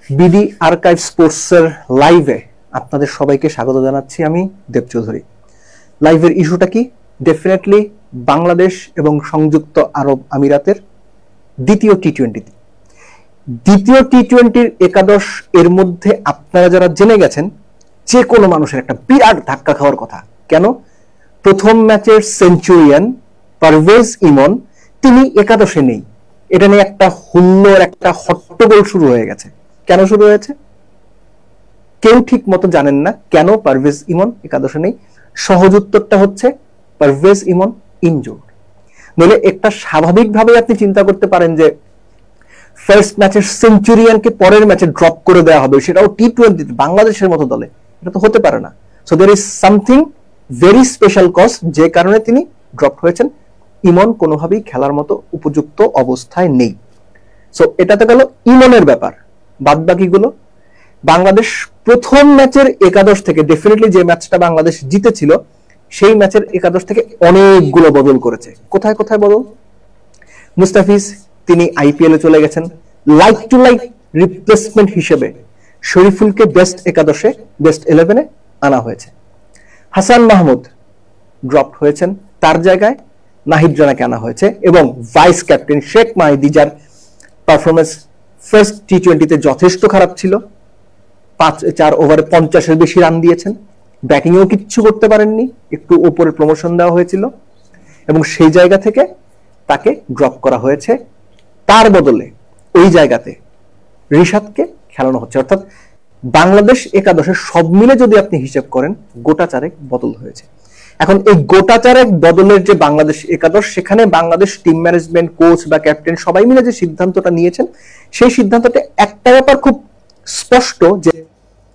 BD archive স্পোর্টসের লাইভে আপনাদের সবাইকে স্বাগত জানাচ্ছি। আমি দেব চৌধুরী। লাইভের ইস্যুটা কি? ডেফিনেটলি বাংলাদেশ এবং সংযুক্ত আরব আমিরাতের দ্বিতীয় টি-20-র একাদশ। এর মধ্যে আপনারা যারা জেনে গেছেন, যে কোনো মানুষের একটা বিরাট ধাক্কা খাওয়ার কথা। কেন? প্রথম ম্যাচের সেঞ্চুরিয়ান পারভেজ ইমন তিনি একাদশে নেই। এটা নিয়ে একটা হুল্লোড়, একটা হট্টগোল শুরু হয়ে গেছে। কেন শুরু হয়েছে? কেউ ঠিক মতো জানেন না কেন পারভেজ ইমন একাদশে নেই। সহজ উত্তরটা হচ্ছে পারভেজ ইমন ইনজুর্ড। নইলে একটা স্বাভাবিকভাবে আপনি চিন্তা করতে পারেন যে ফার্স্ট ম্যাচের সেঞ্চুরিয়ানকে পরের ম্যাচে ড্রপ করে দেওয়া হবে, সেটাও টি-20 বাংলাদেশের মতো দলে। এটা তো হতে পারে না। So there is something very special cause, যে কারণে তিনি ড্রপ হয়েছেন। ইমন কোনোভাবেই খেলার মতো উপযুক্ত অবস্থায় নেই। সো এটা তো গেল ইমনের ব্যাপার। বাদ বাকিগুলো বাংলাদেশ প্রথম ম্যাচের একাদশ থেকে, ডেফিনেটলি যে ম্যাচটা বাংলাদেশ জিতেছিল সেই ম্যাচের একাদশ থেকে অনেকগুলো বদল করেছে। কোথায় কোথায় বদল? মুস্তাফিজ তিনি আইপিএলে চলে গেছেন। লাইক টু লাইক রিপ্লেসমেন্ট হিসেবে শরীফুলকে বেস্ট একাদশে, বেস্ট 11-এ আনা হয়েছে। হাসান মাহমুদ ড্রপ হয়েছেন, তার জায়গায় নাহিদ রানাকে আনা হয়েছে। এবং ভাইস ক্যাপ্টেন শেখ মাহিদি, যার পারফরমেন্স ফার্স্ট টি-20-তে যথেষ্ট খারাপ ছিল, 4 ওভারে 50-এর বেশি রান দিয়েছেন, ব্যাটিংয়েও কিচ্ছু করতে পারেননি, একটু ওপরে প্রমোশন দেওয়া হয়েছিল এবং সেই জায়গা থেকে তাকে ড্রপ করা হয়েছে। তার বদলে ওই জায়গাতে রিশাদকে খেলানো হচ্ছে। অর্থাৎ বাংলাদেশ একাদশের সব মিলে যদি আপনি হিসাব করেন, গোটা চারেক বদল হয়েছে। এখন এই গোটা চারেক বদলের যে বাংলাদেশ একাদশ, সেখানে বাংলাদেশ টিম ম্যানেজমেন্ট, কোচ বা ক্যাপ্টেন সবাই মিলে যে সিদ্ধান্তটা নিয়েছেন, সেই সিদ্ধান্তটা একটা ব্যাপার খুব স্পষ্ট, যে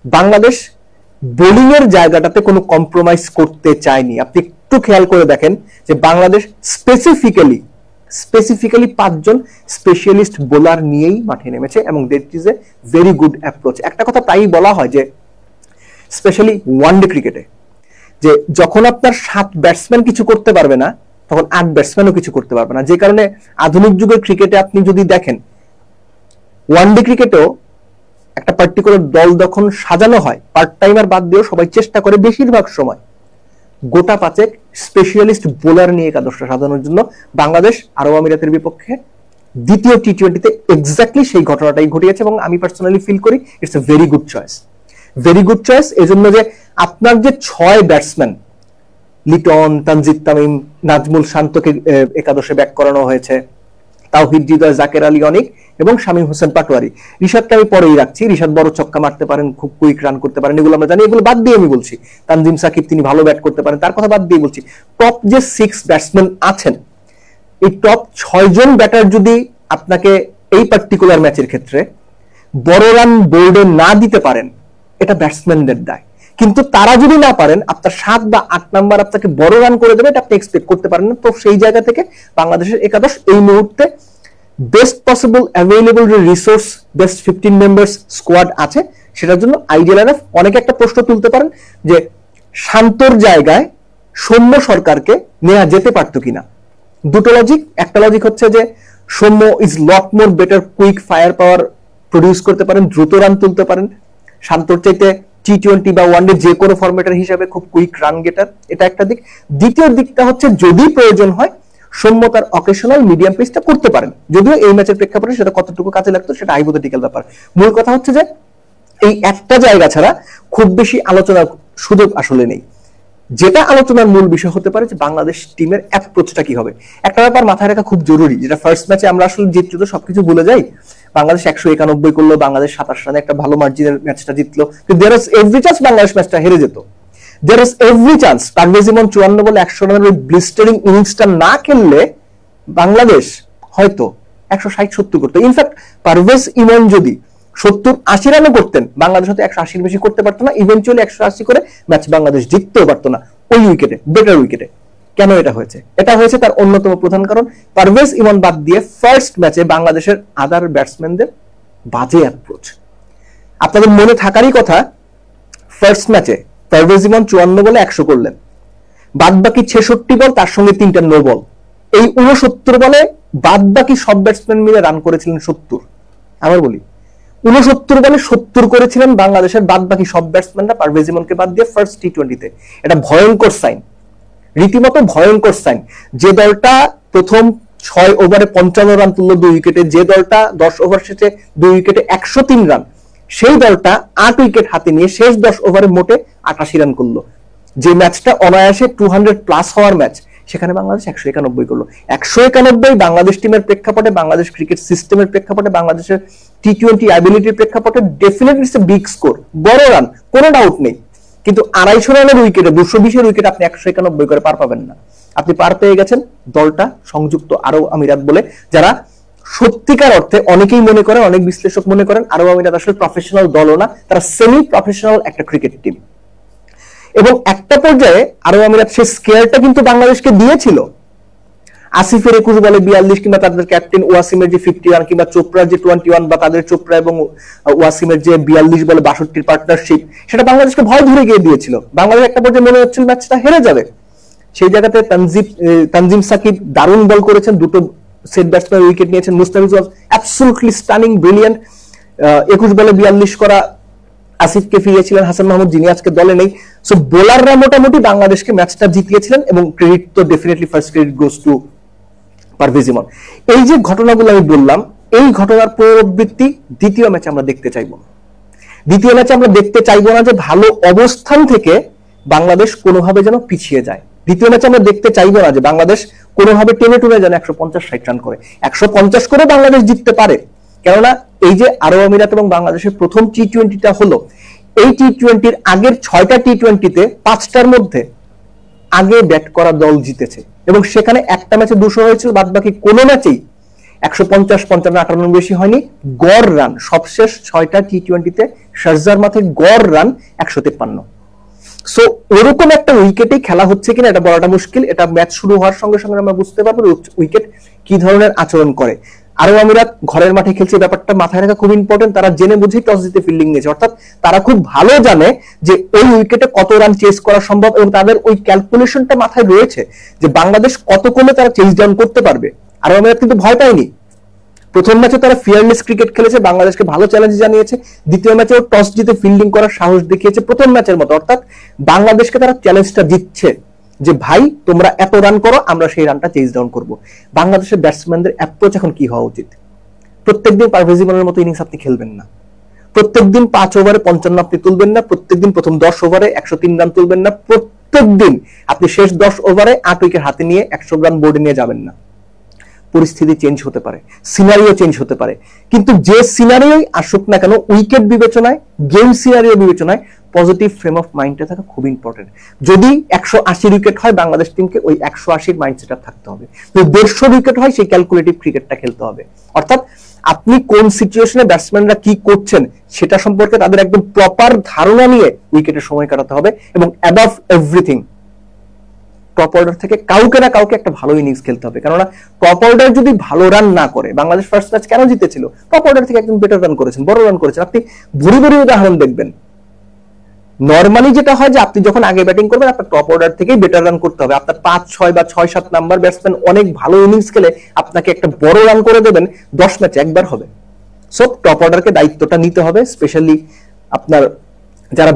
বাংলাদেশ বোলিং এর জায়গাটাতে কোনো কম্প্রোমাইজ করতে চায়নি। আপনি একটু খেয়াল করে দেখেন যে বাংলাদেশ স্পেসিফিক্যালি 5 জন স্পেশালিস্ট বোলার নিয়েই মাঠে নেমেছে এবং that is a very good approach. একটা কথা প্রায়ই বলা হয় যে স্পেশালি ওয়ানডে ক্রিকেটে, যে যখন আপনার 7 ব্যাটসম্যান কিছু করতে পারবে না, তখন 8 ব্যাটসম্যানও কিছু করতে পারবে না। যে কারণে আধুনিক যুগের ক্রিকেটে আপনি যদি দেখেন, ওয়ানডে ক্রিকেটেও একটা পার্টিকুলার দল যখন সাজানো হয়, পার্ট টাইমার বাদ দিয়েও সবাই চেষ্টা করে বেশিরভাগ সময় গোটা 5 স্পেশালিস্ট বোলার নিয়ে একাদশটা সাজানোর জন্য। বাংলাদেশ আরব আমিরাতের বিপক্ষে দ্বিতীয় টি-20-তে এক্স্যাক্টলি সেই ঘটনাটাই ঘটিয়েছে এবং আমি পার্সোনালি ফিল করি it's a very good choice. Very good choice এজন্য যে আপনার যে 6 ব্যাটসম্যান, লিটন, তানজিদ তামিম, নাজমুল শান্তকে একাদশে ব্যাক করানো হয়েছে, তাওহিদ হৃদয়, জাকের আলী অনেক এবং শামীম হোসেন পাটোয়ারি। রিশাদকে আমি পরেই রাখছি। রিশাদ বড় ছক্কা মারতে পারেন, খুব কুইক রান করতে পারেন, এগুলো আমরা জানি। এগুলো বাদ দিয়ে আমি বলছি তানজিম সাকিব তিনি ভালো ব্যাট করতে পারেন, তার কথা বাদ দিয়ে বলছি টপ যে 6 ব্যাটসম্যান আছেন, এই টপ 6 জন ব্যাটার যদি আপনাকে এই পার্টিকুলার ম্যাচের ক্ষেত্রে বড় রান বোর্ডে না দিতে পারেন, এটা ব্যাটসম্যানদের দায়। কিন্তু তারা যদি না পারেন, আপনার 7 বা 8 নাম্বার আপনাকে বড় রান করে দেবে, এটা আপনি এক্সপেক্ট করতে পারেন না। তো সেই জায়গা থেকে বাংলাদেশের একাদশ এই মুহূর্তে বেস্ট পসিবল অ্যাভেলেবল যে রিসোর্স, বেস্ট 15 মেম্বার্স স্কোয়াড আছে, সেটার জন্য আইডিয়াল এনাফ। অনেকে একটা প্রশ্ন তুলতে পারেন যে শান্তর জায়গায় সৌম্য সরকারকে নেওয়া যেতে পারতো কিনা। দুটো লজিক। একটা লজিক হচ্ছে যে Soumya is lot more better, quick fire power produce করতে পারেন, দ্রুত রান তুলতে পারেন। শান্তর চাইতে টি-20 বা ওয়ানডে যে কোনো ফরম্যাটের হিসাবে খুব কুইক রান গেটার, এটা একটা দিক। দ্বিতীয় দিকটা হচ্ছে যদি প্রয়োজন হয় সৌম্য তার অকেশনাল মিডিয়াম পেসটা করতে পারেন, যদিও এই ম্যাচের প্রেক্ষাপটে সেটা কতটুকু কাজে লাগতো সেটা হাইপোথেটিক্যাল ব্যাপার। মূল কথা হচ্ছে যে এই একটা জায়গা ছাড়া খুব বেশি আলোচনার সুযোগ আসলে নেই। যেটা আলোচনার মূল বিষয় হতে পারে যে বাংলাদেশ টিমের অ্যাপ্রোচটা কি হবে। একটা ব্যাপার মাথায় রাখা খুব জরুরি, যেটা ফার্স্ট ম্যাচে আমরা আসলে জিতলে তো সবকিছু ভুলে যাই। বাংলাদেশ 191 করলো, বাংলাদেশ 27 রানে একটা ভালো মার্জিনের ম্যাচটা জিতলো, কিন্তু there is every chance Bangladesh ম্যাচটা হেরে যেত। There is every chance Parvez Emon 54 বলে 100 রানের ওই ব্লিস্টারিং ইনিংসটা না খেললে বাংলাদেশ হয়তো 160-70 করতো। ইনফ্যাক্ট পারভেজ ইমন যদি 70-80 রানও করতেন, বাংলাদেশ হয়তো 180-এর বেশি করতে পারতো না। ইভেন্চুয়ালি 180 করে ম্যাচ বাংলাদেশ জিততেও পারতো না ওই উইকেটে, বেটার উইকেটে। কেন এটা হয়েছে? এটা হয়েছে তার অন্যতম প্রধান কারণ পারভেজ ইমন বাদ দিয়ে ফার্স্ট ম্যাচে বাংলাদেশের আদার ব্যাটসম্যানদের বাজে অ্যাপ্রোচ। আপনাদের মনে থাকারই কথা, ফার্স্ট ম্যাচে পারভেজ ইমন 54 বলে 100 করলেন, বাদ বাকি 66 বল, তার সঙ্গে 3টা নো বল। এই 69 বলে বাদ বাকি সব ব্যাটসম্যান মিলে রান করেছিলেন 70। আবার বলি 69 বলে 70 করেছিলেন বাংলাদেশের বাদ বাকি সব ব্যাটসম্যানরা পারভেজ ইমনকে বাদ দিয়ে ফার্স্ট টি-20-তে। এটা ভয়ঙ্কর সাইন, রীতিমতো ভয়ঙ্কর সাইন। যে দলটা প্রথম 6 ওভারে 55 রান তুললো 2 উইকেটে, যে দলটা 10 ওভার শেষে 2 উইকেটে 103 রান, সেই দলটা 8 উইকেট হাতে নিয়ে শেষ 10 ওভারে মোটে 88 রান করলো। যে ম্যাচটা অনায়াসে 200 প্লাস হওয়ার ম্যাচ, সেখানে বাংলাদেশ 191 করলো। 191 বাংলাদেশ টিমের প্রেক্ষাপটে, বাংলাদেশ ক্রিকেট সিস্টেমের প্রেক্ষাপটে, বাংলাদেশের টি-20 অ্যাবিলিটির প্রেক্ষাপটে definitely it's a big score, বড় রান, কোনো ডাউট নেই। কিন্তু 250 রানের উইকেটে, 220 উইকেট আপনি 191 করে পার পাবেন না। আপনি পার পেয়ে গেছেন দলটা সংযুক্ত আরব আমিরাত বলে, যারা সত্যিকার অর্থে অনেকেই মনে করেন, অনেক বিশ্লেষক মনে করেন আরব আমিরাত আসলে প্রফেশনাল দলও না, তারা সেমি প্রফেশনাল একটা ক্রিকেট টিম। এবং একটা পর্যায়ে আরব আমিরাত সেই স্কেয়ারটা কিন্তু বাংলাদেশকে দিয়েছিল। আসিফের 21 বলে 42 কিংবা তাদের ক্যাপ্টেন ওয়াসিমের যে 50 রান কিংবা চোপড়ার যে 21 বা তাদের চোপড়া এবং ওয়াসিমের যে 42 বলে 62 পার্টনারশিপ, সেটা বাংলাদেশকে ভয় ধরে গিয়ে দিয়েছিল। বাংলাদেশ একটা পর্যায়ে মনে হচ্ছিল ম্যাচটা হেরে যাবে। সেই জায়গাতে তানজিম সাকিব দারুণ বল করেছেন, দুটো সেট ব্যাটসম্যান উইকেট নিয়েছেন। মুস্তাফিজ ওয়াজ অ্যাবসলিউটলি স্টানিং, ব্রিলিয়ান্ট। 21 বলে 42 করা আসিফকে ফিরিয়েছিলেন হাসান মাহমুদ, যিনি আজকে দলে নেই। সো বোলাররা মোটামুটি বাংলাদেশকে ম্যাচটা জিতিয়েছিলেন এবং ক্রেডিট তো definitely first credit goes to Parvez Emon. এই যে ঘটনাগুলো আমি বললাম, এই ঘটনার পুনরাবৃত্তি দ্বিতীয় ম্যাচে আমরা দেখতে চাইব না। দ্বিতীয় ম্যাচে আমরা দেখতে চাইবো না যে ভালো অবস্থান থেকে বাংলাদেশ কোনোভাবে যেন পিছিয়ে যায়। দ্বিতীয় ম্যাচে আমরা দেখতে চাইবো না যে বাংলাদেশ কোনোভাবে টেনে টুনে যেন 150-60 রান করে। 150 করে বাংলাদেশ জিততে পারে, কেননা এই যে আরব আমিরাত এবং বাংলাদেশের প্রথম টি-20টা হলো, এই টি-20-র আগের 6টা টি-20-তে 5টার মধ্যে আগে ব্যাট করা দল জিতেছে এবং সেখানে একটা ম্যাচে 200 হয়েছিল, বাদ বাকি কোনো ম্যাচেই 150, 55, 58 বেশি হয়নি। গড় রান সবশেষ 6টা টি-20-তে শারজার মাঠে গড় রান 153। সো ওরকম একটা উইকেটেই খেলা হচ্ছে কিনা এটা বলাটা মুশকিল। এটা ম্যাচ শুরু হওয়ার সঙ্গে সঙ্গে আমরা বুঝতে পারবো উইকেট কি ধরনের আচরণ করে। আরব আমিরাত ঘরের মাঠে খেলছে, ব্যাপারটা মাথায় রাখা খুব ইম্পর্টেন্ট। তারা জেনে বুঝে টস জিতে ফিল্ডিং নিয়েছে, অর্থাৎ তারা খুব ভালো জানে যে ওই উইকেটে কত রান চেস করা সম্ভব এবং তাদের ওই ক্যালকুলেশনটা মাথায় রয়েছে যে বাংলাদেশ কত কমে তারা চেস ডাউন করতে পারবে। আরব আমিরাত কিন্তু ভয় পায়নি। প্রথম ম্যাচে তারা ফিয়ারলেস ক্রিকেট খেলেছে, বাংলাদেশকে ভালো চ্যালেঞ্জ জানিয়েছে। দ্বিতীয় ম্যাচেও টস জিতে ফিল্ডিং করার সাহস দেখিয়েছে প্রথম ম্যাচের মতো, অর্থাৎ বাংলাদেশকে তারা চ্যালেঞ্জটা দিচ্ছে যে ভাই তোমরা এত রান করো, আমরা সেই রানটা চেজ ডাউন করব। বাংলাদেশের ব্যাটসম্যানদের অ্যাপ্রোচ এখন কি হওয়া উচিত? প্রত্যেকদিন পারভেজ ইমনের মতো ইনিংস আপনি খেলবেন না, প্রত্যেকদিন 5 ওভারে 55 আপনি তুলবেন না, প্রত্যেকদিন প্রথম 10 ওভারে 103 রান তুলবেন না, প্রত্যেকদিন আপনি শেষ 10 ওভারে 8 উইকেট হাতে নিয়ে 100 রান বোর্ডে নিয়ে যাবেন না। পরিস্থিতি চেঞ্জ হতে পারে, সিনারিও চেঞ্জ হতে পারে, কিন্তু যে সিনারিওই আসুক না কেন উইকেট বিবেচনায়, গেম সিনারিও বিবেচনায় পজিটিভ ফ্রেম অফ মাইন্ডে থাকা খুব ইম্পর্টেন্ট। যদি 180 উইকেট হয় বাংলাদেশ টিমকে ওই 180 মাইন্ডসেট থাকতে হবে। যদি 150 উইকেট হয় সেই ক্যালকুলেটিভ ক্রিকেটটা খেলতে হবে। অর্থাৎ আপনি কোন সিচুয়েশনে ব্যাটসম্যানরা কি করছেন সেটা সম্পর্কে তাদের একদম প্রপার ধারণা নিয়ে উইকেটে সময় কাটাতে হবে এবং অ্যাবাভ এভরিথিং টপ অর্ডার থেকে কাউকে না কাউকে একটা ভালো ইনিংস খেলতে হবে। কেননা টপ অর্ডার যদি ভালো রান না করে, বাংলাদেশ ফার্স্ট ম্যাচ কেন জিতেছিল? টপ অর্ডার থেকে একদম বেটার রান করেছেন, বড় রান করেছেন। আপনি ভুরি ভুরি উদাহরণ দেখবেন। নরমালি যেটা হয় যে আপনি যখন আগে ব্যাটিং করবেন আপনার টপ অর্ডার থেকেই বেটার রান করতে হবে। আপনার 5, 6 বা 6, 7 নাম্বার ব্যাটসম্যান অনেক ভালো ইনিংস খেলে আপনাকে একটা বড় রান করে দেবেন, 10 ম্যাচে একবার হবে। সো টপ অর্ডারকে দায়িত্বটা নিতে হবে, স্পেশালি আপনার যারা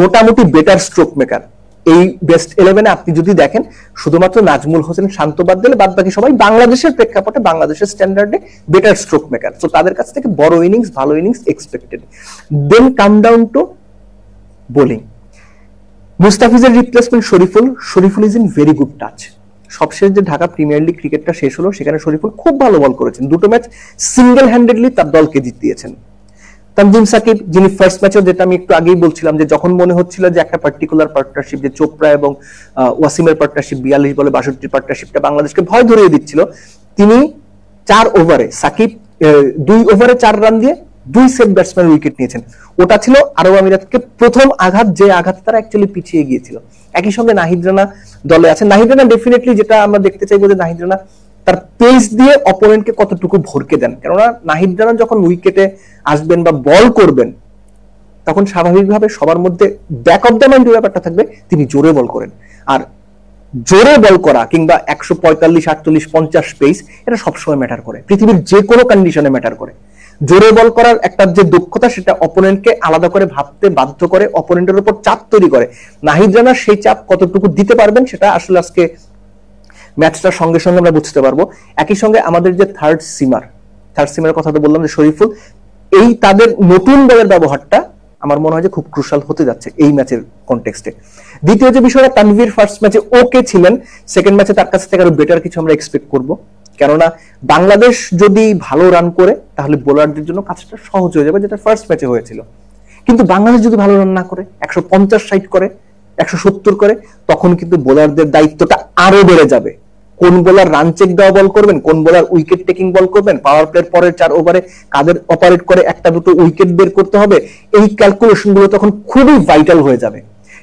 মোটামুটি বেটার স্ট্রোক মেকার। এই বেস্ট 11-এ আপনি যদি দেখেন শুধুমাত্র নাজমুল হোসেন শান্ত বাদ দিলে বাদ বাকি সবাই বাংলাদেশের প্রেক্ষাপটে, বাংলাদেশের স্ট্যান্ডার্ডে বেটার স্ট্রোক মেকার। তো তাদের কাছ থেকে বড় ইনিংস, ভালো innings expected. Then come down to bowling. মুস্তাফিজের replacement Shoriful is in very good touch. সবশেষ যে ঢাকা প্রিমিয়ার লিগ ক্রিকেটটা শেষ হলো সেখানে শরীফুল খুব ভালো বল করেছেন, দুটো ম্যাচ সিঙ্গেল হ্যান্ডেডলি তার দলকে জিতিয়েছেন। তানজিম সাকিব, যিনি ফার্স্ট ম্যাচে, যেটা আমি একটু আগেই বলছিলাম যে যখন মনে হচ্ছিল যে একটা পার্টিকুলার পার্টনারশিপ, যে চোপড়া এবং ওয়াসিমের পার্টনারশিপ 42 বলে 62 পার্টনারশিপটা বাংলাদেশকে ভয় ধরিয়ে দিচ্ছিল, তিনি 4 ওভারে, সাকিব 2 ওভারে 4 রান দিয়ে 2 সেট ব্যাটসম্যান উইকেট নিয়েছেন। ওটা ছিল আরব আমিরাতকে প্রথম আঘাত, যে আঘাত তারা অ্যাকচুয়ালি পিছিয়ে গিয়েছিল। একই সঙ্গে নাহিদ রানা দলে আছেন। নাহিদ রানা ডেফিনেটলি, যেটা আমরা দেখতে চাইবো যে নাহিদ রানা তার পেস দিয়ে অপোনেন্টকে কতটুকু ভরকে দেন। কেননা নাহিদ রানা যখন উইকেটে আসবেন বা বল করবেন তখন স্বাভাবিকভাবে সবার মধ্যে ব্যাক অফ দ্য মাইন্ড ব্যাপারটা থাকবে তিনি জোরে বল করেন। আর জোরে বল করা কিংবা 145, 48, 50 পেস, এটা সবসময় ম্যাটার করে, পৃথিবীর যে কোনো কন্ডিশনে ম্যাটার করে। জোরে বল করার একটা যে দক্ষতা, সেটা অপোনেন্টকে আলাদা করে ভাবতে বাধ্য করে, অপোনেন্টের উপর চাপ তৈরি করে। নাহিদ রানা সেই চাপ কতটুকু দিতে পারবেন সেটা আসলে আজকে ম্যাচটার সঙ্গে সঙ্গে আমরা বুঝতে পারবো। একই সঙ্গে আমাদের যে থার্ড সিমারের কথা তো বললাম যে শরীফুল, এই তাদের নতুন বলের ব্যবহারটা আমার মনে হয় যে খুব ক্রুশাল হতে যাচ্ছে এই ম্যাচের কনটেক্সটে। দ্বিতীয় যে বিষয়টা, তানভীর ফার্স্ট ম্যাচে ওকে ছিলেন, সেকেন্ড ম্যাচে তার কাছ থেকে আরো বেটার কিছু আমরা এক্সপেক্ট করব। কেননা বাংলাদেশ যদি ভালো রান করে তাহলে বোলারদের জন্য কাজটা সহজ হয়ে যাবে, যেটা ফার্স্ট ম্যাচে হয়েছিল। কিন্তু বাংলাদেশ যদি ভালো রান না করে, 150-60 করে, 170 করে, তখন কিন্তু বোলারদের দায়িত্বটা আরো বেড়ে যাবে। কোন বোলার রান চেক দেওয়া বল করবেন, কোন বোলার উইকেট টেকিং বল করবেন, পাওয়ার প্লের পরের 4 ওভারে কাদের অপারেট করে একটা দুটো উইকেট বের করতে হবে, এই ক্যালকুলেশন গুলো তখন খুবই ভাইটাল হয়ে যাবে।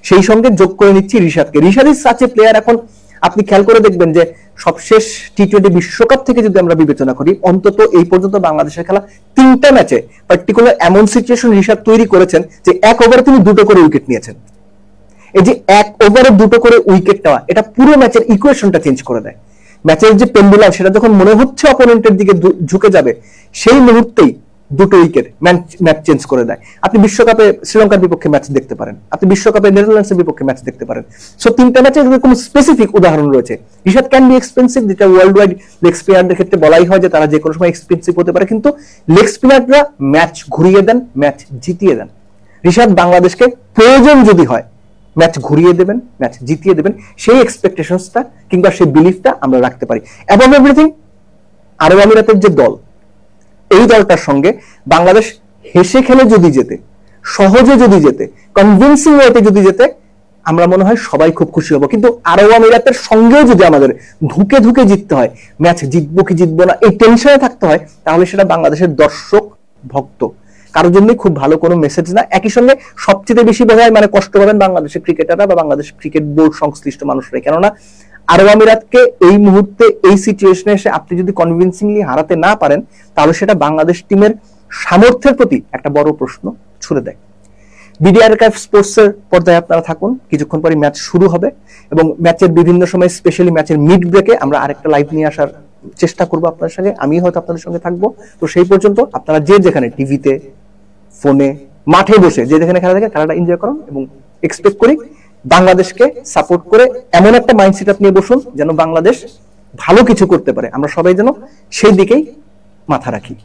সেই সঙ্গে যোগ করে নিচ্ছি রিশাদকে। Rishad is such a player, এখন আপনি খেয়াল করে দেখবেন যে সবশেষ টি-20 বিশ্বকাপ থেকে যদি আমরা বিবেচনা করি, অন্তত এই পর্যন্ত বাংলাদেশের খেলা 3টা ম্যাচে পার্টিকুলার এমন সিচুয়েশন রিশাদ তৈরি করেছেন যে 1 ওভারে তিনি 2টো করে উইকেট নিয়েছেন। এই যে 1 ওভারে 2টো করে উইকেট নেওয়া, এটা পুরো ম্যাচের ইকুয়েশনটা চেঞ্জ করে দেয়। ম্যাচের যে পেন্ডুলাম, সেটা যখন মনে হচ্ছে অপোনেন্টের দিকে ঝুঁকে যাবে, সেই মুহূর্তেই 2টো উইকেট ম্যাচ চেঞ্জ করে দেয়। আপনি বিশ্বকাপে শ্রীলঙ্কার বিপক্ষে ম্যাচ দেখতে পারেন, আপনি বিশ্বকাপে নেদারল্যান্ডসের বিপক্ষে ম্যাচ দেখতে পারেন। সো 3টা ম্যাচের কোনো স্পেসিফিক উদাহরণ রয়েছে। রিশাদ ক্যান বি এক্সপেন্সিভ, যেটা ওয়ার্ল্ড ওয়াইড লেগ স্পিনারদের ক্ষেত্রে বলাই হয় যে তারা যে কোনো সময় এক্সপেন্সিভ হতে পারে, কিন্তু লেগ স্পিনাররা ম্যাচ ঘুরিয়ে দেন, ম্যাচ জিতিয়ে দেন। রিশাদ বাংলাদেশকে প্রয়োজন যদি হয় ম্যাচ ঘুরিয়ে দেবেন, ম্যাচ জিতিয়ে দেবেন, সেই এক্সপেকটেশনসটা কিংবা সেই বিলিফটা আমরা রাখতে পারি। অ্যাবভ এভরিথিং, আরব আমিরাতের যে দল, এই দলটার সঙ্গে বাংলাদেশ হেসে খেলে যদি যেতে, সহজে যদি যেতে, কনভিন্সিং ওয়েতে যদি যেতে, আমরা মনে হয় সবাই খুব খুশি হব। কিন্তু আরব আমিরাতের সঙ্গেও যদি আমাদের ধুকে ধুকে জিততে হয়, ম্যাচ জিতবো কি জিতবো না এই টেনশনে থাকতে হয়, তাহলে সেটা বাংলাদেশের দর্শক ভক্ত কারোর জন্যই খুব ভালো কোনো মেসেজ না। একই সঙ্গে সবচেয়ে বেশি বোধহয় কষ্ট পাবেন বাংলাদেশের ক্রিকেটাররা বা বাংলাদেশ ক্রিকেট বোর্ড সংশ্লিষ্ট মানুষরাই। কেননা আরব আমিরাতকে এই মুহূর্তে এই সিচুয়েশনে এসে আপনি যদি কনভিন্সিংলি হারাতে না পারেন, তাহলে সেটা বাংলাদেশ টিমের সামর্থ্যের প্রতি একটা বড় প্রশ্ন ছুড়ে দেয়। বিডি আর্কাইভ স্পোর্টসের পর্দায় আপনারা থাকুন, কিছুক্ষণ পরে ম্যাচ শুরু হবে এবং ম্যাচের বিভিন্ন সময়, স্পেশালি ম্যাচের মিড ব্রেকে আমরা আরেকটা লাইভ নিয়ে আসার চেষ্টা করবো আপনাদের সঙ্গে। আমি হয়তো আপনাদের সঙ্গে থাকবো। তো সেই পর্যন্ত আপনারা যে যেখানে, টিভিতে, ফোনে, মাঠে বসে যে যেখানে খেলা থাকে, খেলাটা এনজয় করুন এবং এক্সপেক্ট করি বাংলাদেশকে সাপোর্ট করে এমন একটা মাইন্ডসেট আপনি বসুন যেন বাংলাদেশ ভালো কিছু করতে পারে। আমরা সবাই যেন সেই দিকেই মাথা রাখি।